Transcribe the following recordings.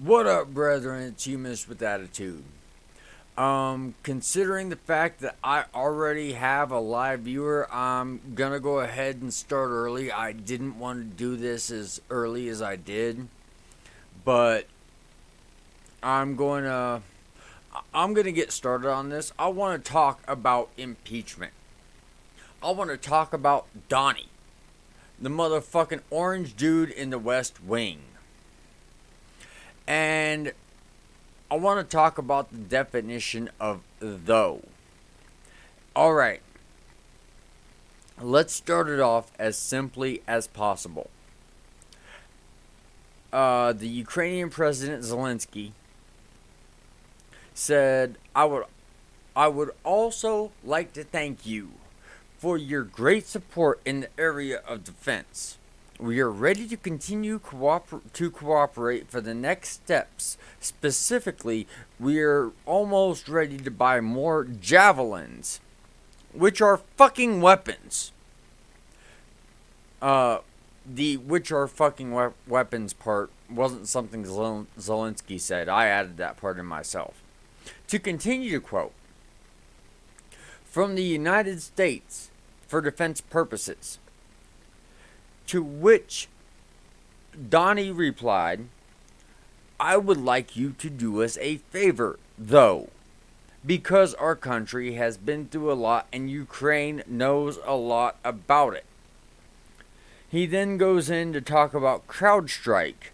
What up, brethren? It's Humanist with Attitude. Considering the fact that I already have a live viewer, I'm gonna go ahead and start early. I didn't want to do this as early as I did, but I'm going to I'm gonna get started on this. I want to talk about impeachment. I want to talk about Donnie, the motherfucking orange dude in the West Wing. And I want to talk about the definition of though. Alright, let's start it off as simply as possible. The Ukrainian President Zelensky said, I would also like to thank you for your great support in the area of defense. We are ready to continue to cooperate for the next steps. Specifically, we are almost ready to buy more javelins, which are fucking weapons. The which are fucking weapons part wasn't something Zelensky said. I added that part in myself. To continue to quote, from the United States for defense purposes. To which Donnie replied, I would like you to do us a favor, though, because our country has been through a lot and Ukraine knows a lot about it. He then goes in to talk about CrowdStrike.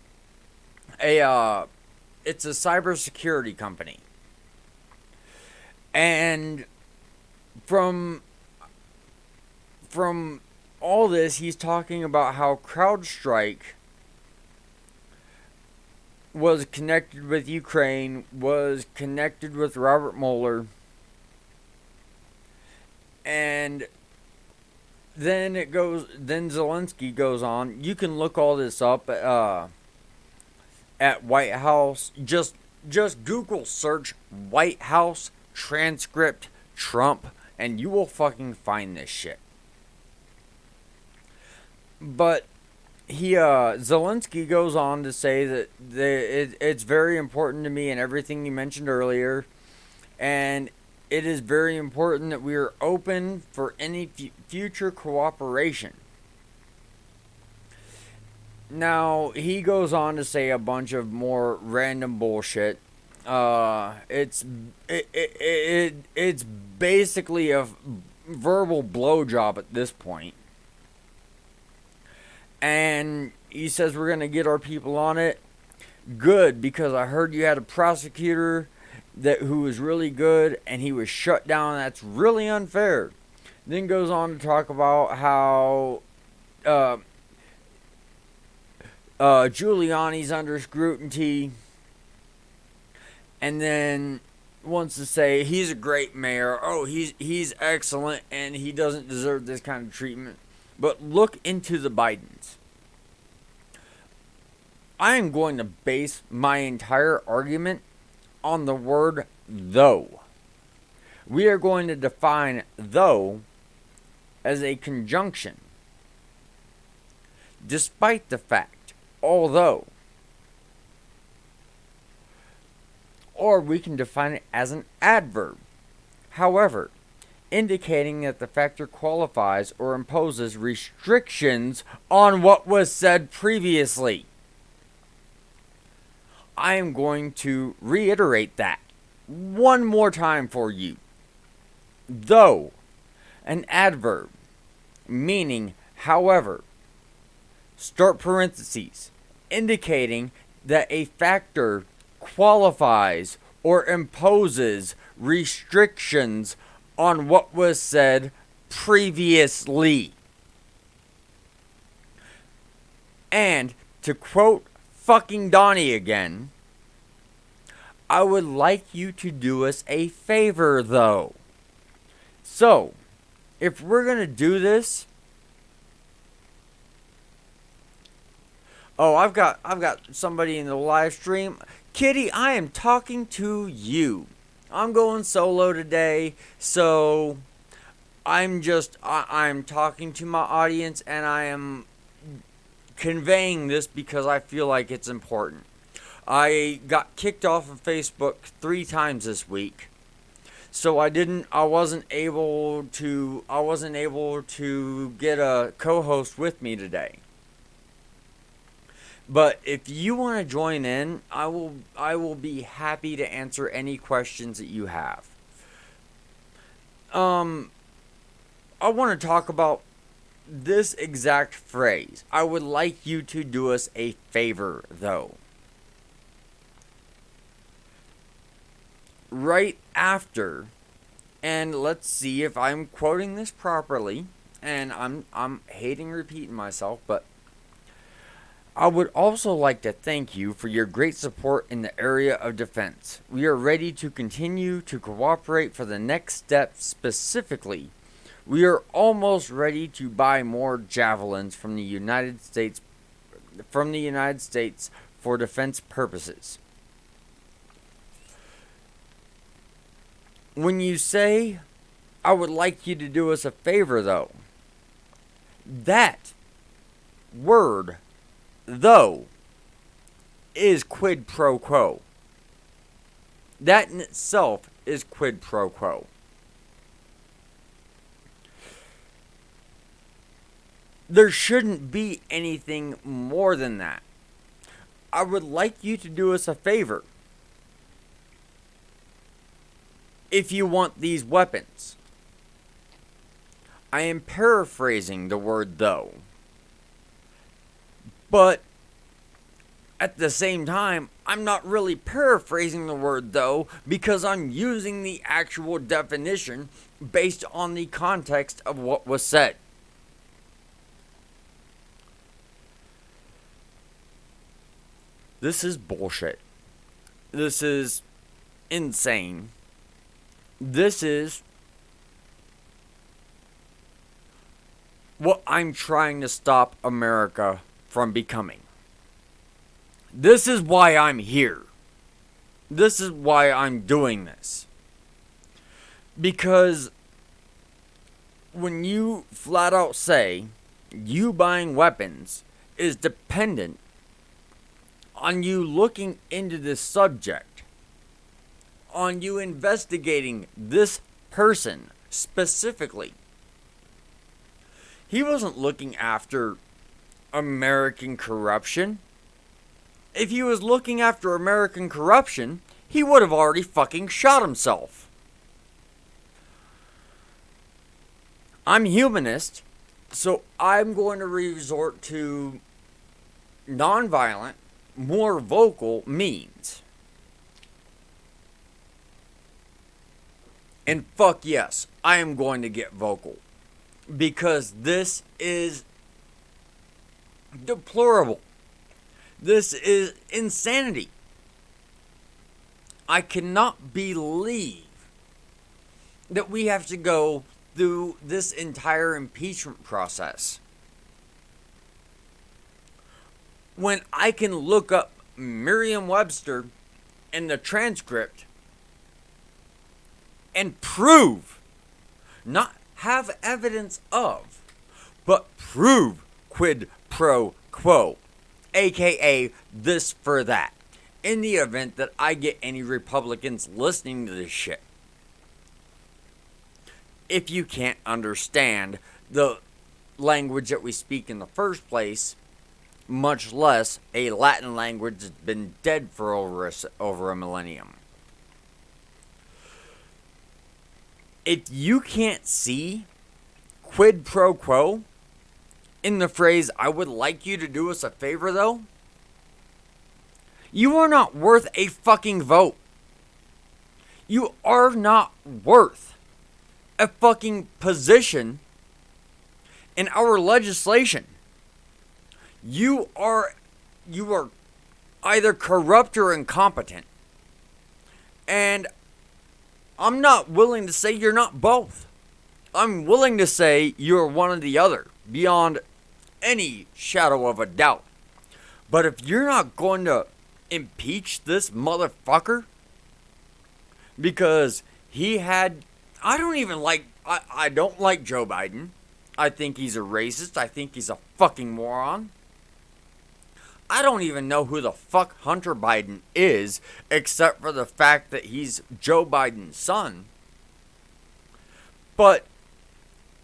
It's a cybersecurity company. And from all this, he's talking about how CrowdStrike was connected with Ukraine, was connected with Robert Mueller, and then Zelensky goes on. You can look all this up at White House. Just Google search White House transcript Trump, and you will fucking find this shit. But Zelensky goes on to say that it's very important to me and everything you mentioned earlier, and it is very important that we are open for any future cooperation. Now, he goes on to say a bunch of more random bullshit. It's basically a verbal blowjob at this point. And he says we're going to get our people on it. Good, because I heard you had a prosecutor who was really good and he was shut down. That's really unfair. Then goes on to talk about how Giuliani's under scrutiny. And then wants to say he's a great mayor. Oh, he's excellent and he doesn't deserve this kind of treatment. But look into the Bidens. I am going to base my entire argument on the word though. We are going to define though as a conjunction. Despite the fact, although. Or we can define it as an adverb. However, indicating that the factor qualifies or imposes restrictions on what was said previously. I am going to reiterate that one more time for you. Though, an adverb, meaning however, start parentheses, indicating that a factor qualifies or imposes restrictions on what was said previously. And to quote fucking Donnie again, I would like you to do us a favor though. So, if we're going to do this, oh, I've got somebody in the live stream. Kitty, I am talking to you. I'm going solo today, so I'm talking to my audience and I am conveying this because I feel like it's important. I got kicked off of Facebook 3 times this week. So I wasn't able to get a co-host with me today. But if you want to join in, I will be happy to answer any questions that you have. I want to talk about this exact phrase. I would like you to do us a favor, though. Right after, and let's see if I'm quoting this properly, and I'm hating repeating myself, but I would also like to thank you for your great support in the area of defense. We are ready to continue to cooperate for the next step. Specifically, we are almost ready to buy more javelins from the United States for defense purposes. When you say, I would like you to do us a favor, though, that word, though, is quid pro quo. That in itself is quid pro quo. There shouldn't be anything more than that. I would like you to do us a favor. If you want these weapons. I am paraphrasing the word though. But at the same time, I'm not really paraphrasing the word though because I'm using the actual definition based on the context of what was said. This is bullshit. This is insane. This is what I'm trying to stop America from becoming. This is why I'm here. This is why I'm doing this. Because when you flat out say you buying weapons is dependent on you looking into this subject, on you investigating this person specifically. He wasn't looking after American corruption. If he was looking after American corruption, he would have already fucking shot himself. I'm humanist, so I'm going to resort to nonviolent, more vocal means. And fuck yes, I am going to get vocal. Because this is deplorable. This is insanity. I cannot believe that we have to go through this entire impeachment process when I can look up Merriam-Webster and the transcript and prove, not have evidence of, but prove quid pro quo, aka this for that, in the event that I get any Republicans listening to this shit. If you can't understand the language that we speak in the first place, much less a Latin language that's been dead for over a millennium. If you can't see quid pro quo in the phrase, I would like you to do us a favor though, you are not worth a fucking vote. You are not worth a fucking position in our legislation. You are either corrupt or incompetent. And I'm not willing to say you're not both. I'm willing to say you're one or the other, beyond any shadow of a doubt. But if you're not going to impeach this motherfucker because he had... I don't like Joe Biden. I think he's a racist. I think he's a fucking moron. I don't even know who the fuck Hunter Biden is, except for the fact that he's Joe Biden's son. But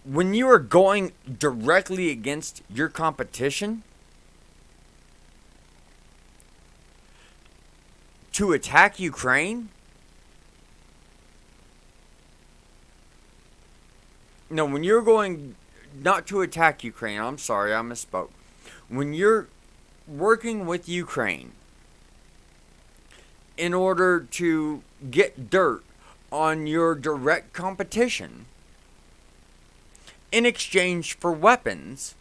when you are going directly against your competition to attack Ukraine, no, when you're going not to attack Ukraine, I'm sorry, I misspoke. When you're working with Ukraine in order to get dirt on your direct competition in exchange for weapons,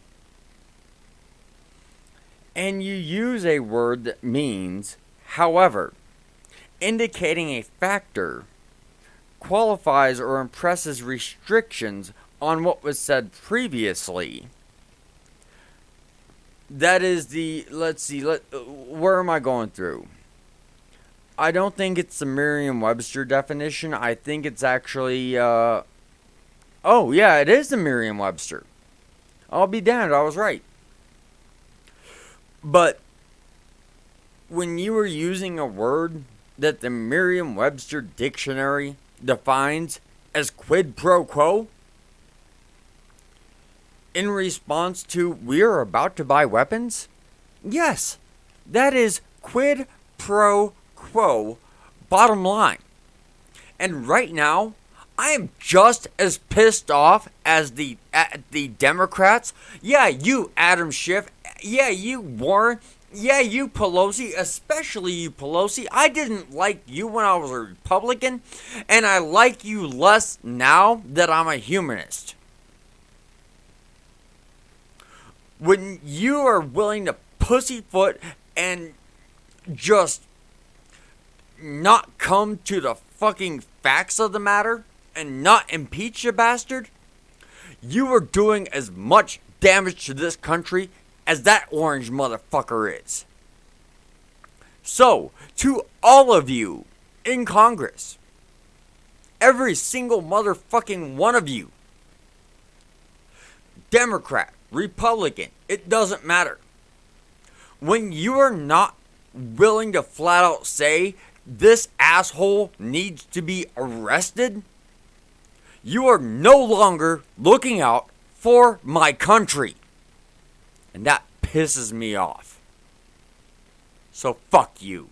and you use a word that means however, indicating a factor, qualifies or impresses restrictions on what was said previously. That is the, where am I going through? I don't think it's the Merriam-Webster definition. I think it's actually, oh yeah, it is the Merriam-Webster. I'll be damned, I was right. But when you are using a word that the Merriam-Webster dictionary defines as quid pro quo, in response to we are about to buy weapons, yes, that is quid pro quo, bottom line. And right now, I am just as pissed off as the Democrats. Yeah, you Adam Schiff. Yeah, you Warren. Yeah, you Pelosi, especially you Pelosi. I didn't like you when I was a Republican, and I like you less now that I'm a humanist. When you are willing to pussyfoot and just not come to the fucking facts of the matter and not impeach a bastard, you are doing as much damage to this country as that orange motherfucker is. So, to all of you in Congress, every single motherfucking one of you, Democrat, Republican, it doesn't matter. When you are not willing to flat out say this asshole needs to be arrested, you are no longer looking out for my country. And that pisses me off. So fuck you.